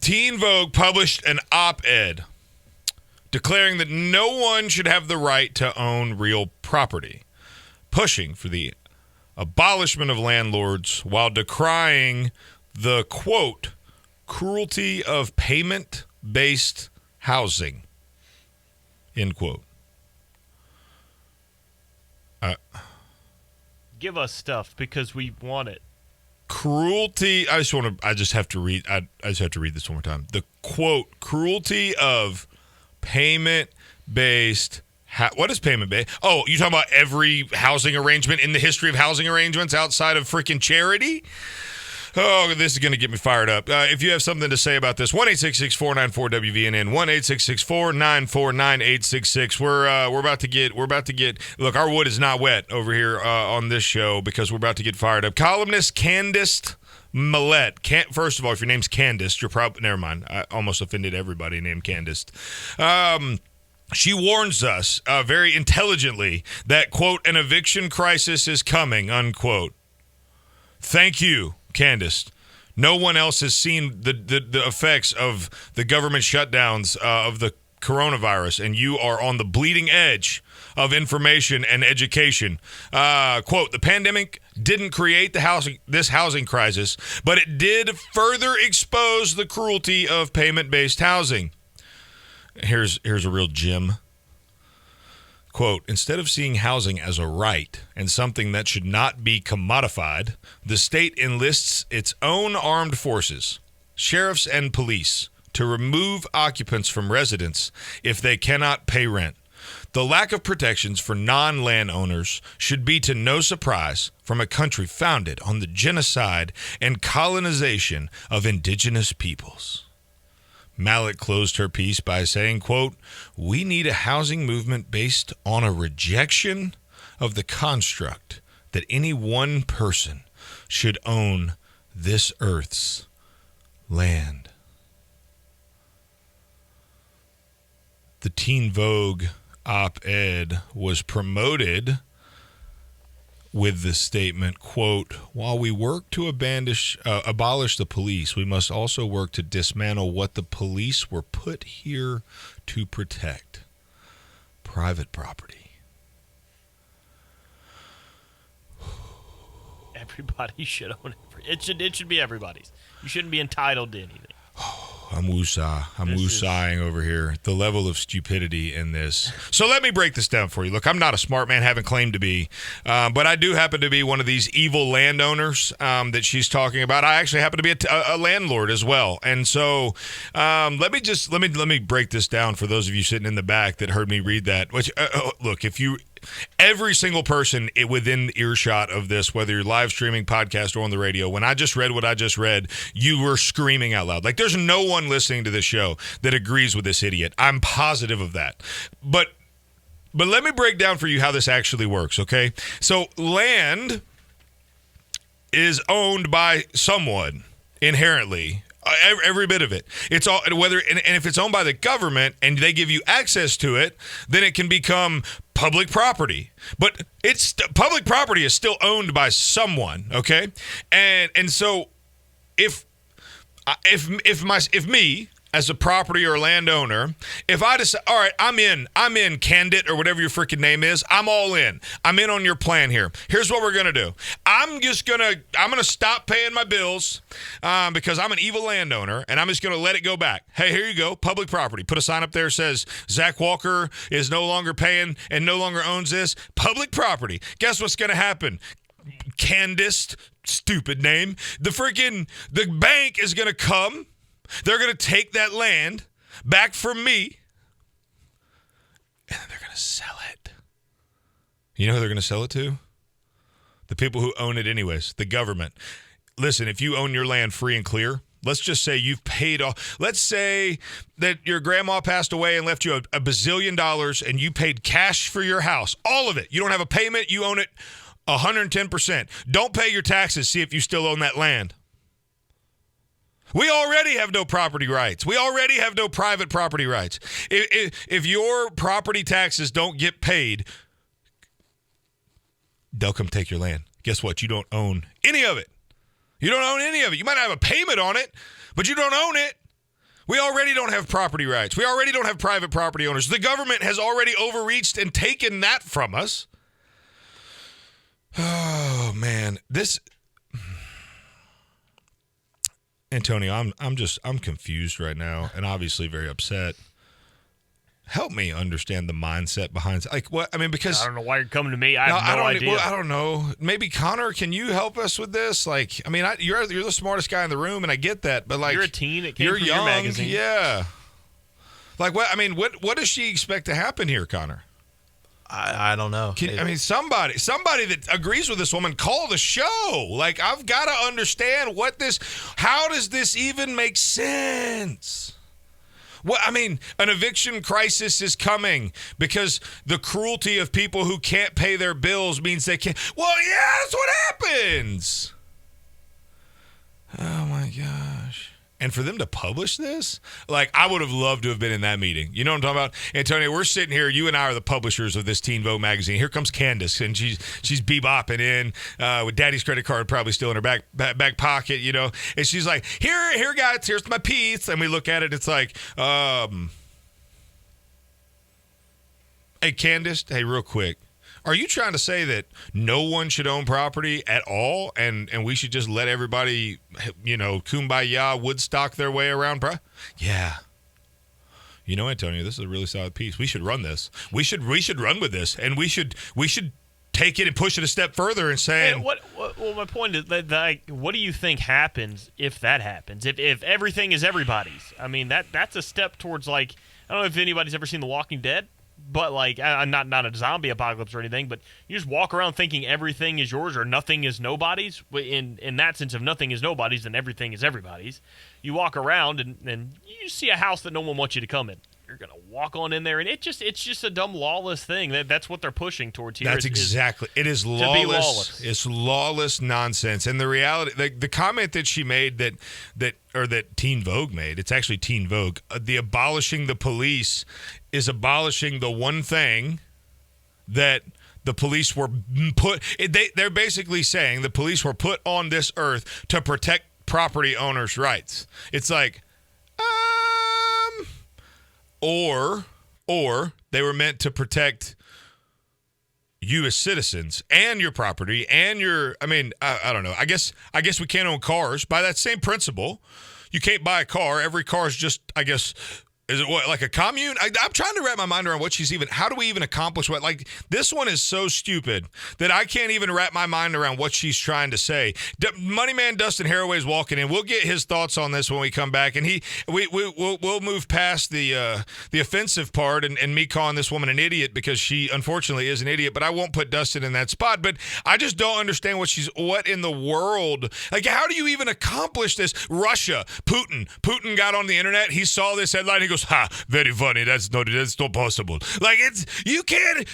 Teen Vogue published an op-ed declaring that no one should have the right to own real property, pushing for the abolishment of landlords while decrying the, quote, cruelty of payment-based housing, end quote. Give us stuff because we want it. Cruelty. I just have to read this one more time. The quote, cruelty of payment-based. What is payment-based? Oh, you talking about every housing arrangement in the history of housing arrangements outside of freaking charity? Oh, this is going to get me fired up. If you have something to say about this, 1-866-494-WVNN, 1-866-494-9866. We're about to get. Look, our wood is not wet over here on this show because we're about to get fired up. Columnist Candace Millette. First of all, if your name's Candace, you're probably never mind. I almost offended everybody named Candace. She warns us very intelligently that, quote, an eviction crisis is coming, unquote. Thank you, Candace. No one else has seen the effects of the government shutdowns of the coronavirus, and you are on the bleeding edge of information and education. Quote, the pandemic didn't create this housing crisis, but it did further expose the cruelty of payment-based housing. Here's a real gem. Quote, instead of seeing housing as a right and something that should not be commodified, the state enlists its own armed forces, sheriffs and police, to remove occupants from residence if they cannot pay rent. The lack of protections for non-landowners should be to no surprise from a country founded on the genocide and colonization of indigenous peoples. Mallett closed her piece by saying, quote, we need a housing movement based on a rejection of the construct that any one person should own this earth's land. The Teen Vogue op-ed was promoted with the statement, quote, while we work to abolish the police, we must also work to dismantle what the police were put here to protect: private property. Everybody should own it. It should be everybody's. You shouldn't be entitled to anything. I'm woosahing over here. The level of stupidity in this. So let me break this down for you. Look, I'm not a smart man, haven't claimed to be, but I do happen to be one of these evil landowners that she's talking about. I actually happen to be a landlord as well, and so let me break this down for those of you sitting in the back that heard me read that. Which look, every single person within earshot of this, whether you're live streaming, podcast, or on the radio, when I just read what I just read, you were screaming out loud. Like, there's no one listening to this show that agrees with this idiot. I'm positive of that. But let me break down for you how this actually works, okay? So land is owned by someone inherently. Every bit of it. It's all whether and if it's owned by the government and they give you access to it, then it can become public property. But it's public property is still owned by someone, okay? And so if me as a property or landowner, if I decide, all right, I'm in Candid or whatever your freaking name is, I'm all in. I'm in on your plan here. Here's what we're going to do. I'm going to stop paying my bills because I'm an evil landowner, and I'm just going to let it go back. Hey, here you go, public property. Put a sign up there that says Zach Walker is no longer paying and no longer owns this. Public property. Guess what's going to happen? Candace, stupid name. The bank is going to come. They're going to take that land back from me, and then they're going to sell it. You know who they're going to sell it to? The people who own it anyways, the government. Listen, if you own your land free and clear, let's just say you've paid off. Let's say that your grandma passed away and left you a bazillion dollars, and you paid cash for your house, all of it. You don't have a payment. You own it 110%. Don't pay your taxes. See if you still own that land. We already have no property rights. We already have no private property rights. If your property taxes don't get paid, they'll come take your land. Guess what? You don't own any of it. You don't own any of it. You might have a payment on it, but you don't own it. We already don't have property rights. We already don't have private property owners. The government has already overreached and taken that from us. Oh, man. Antonio, I'm confused right now and obviously very upset. Help me understand the mindset behind, like, what I mean, because I don't know why you're coming to me. I have no idea. Well, I don't know. Maybe Connor, can you help us with this? Like, I mean, you're the smartest guy in the room, and I get that, but like, you're a teen. It came you're from young, your magazine. yeah. Like, what? I mean, what does she expect to happen here, Connor? I don't know. I mean, somebody that agrees with this woman, call the show. Like, I've got to understand how does this even make sense? Well, I mean, an eviction crisis is coming because the cruelty of people who can't pay their bills means they can't. Well, yeah, that's what happens. Oh, my gosh. And for them to publish this, like, I would have loved to have been in that meeting. You know what I'm talking about? Antonio, we're sitting here. You and I are the publishers of this Teen Vogue magazine. Here comes Candace, and she's bebopping in with daddy's credit card probably still in her back pocket, you know. And she's like, here, guys, here's my piece. And we look at it. It's like, hey, Candace, hey, real quick. Are you trying to say that no one should own property at all, and we should just let everybody, you know, kumbaya, Woodstock their way around? Yeah. You know, Antonio, this is a really solid piece. We should run this. We should run with this, and we should take it and push it a step further and say. Well, my point is that what do you think happens if that happens? If everything is everybody's? I mean, that's a step towards, like, I don't know if anybody's ever seen The Walking Dead. But, like, not a zombie apocalypse or anything, but you just walk around thinking everything is yours or nothing is nobody's. In that sense, if nothing is nobody's, then everything is everybody's. You walk around and you see a house that no one wants you to come in. You're going to walk on in there, and it's just a dumb, lawless thing. That's what they're pushing towards here. That's exactly. It is lawless. It's lawless nonsense. And the reality, the comment that she made that Teen Vogue made, it's actually Teen Vogue, the abolishing the police is abolishing the one thing that the police were put. They're basically saying the police were put on this earth to protect property owners' rights. It's like, or they were meant to protect you as citizens and your property and your. I mean, I don't know. I guess we can't own cars by that same principle. You can't buy a car. Every car is just, I guess. Is it what, like a commute? I'm trying to wrap my mind around how do we even accomplish what? Like, this one is so stupid that I can't even wrap my mind around what she's trying to say. Money Man Dustin Haraway's walking in. We'll get his thoughts on this when we come back, and we'll move past the offensive part and me calling this woman an idiot because she unfortunately is an idiot. But I won't put Dustin in that spot. But I just don't understand what in the world? Like, how do you even accomplish this? Russia, Putin got on the internet. He saw this headline. He goes, "Ha, very funny. That's not possible." Like, you can't.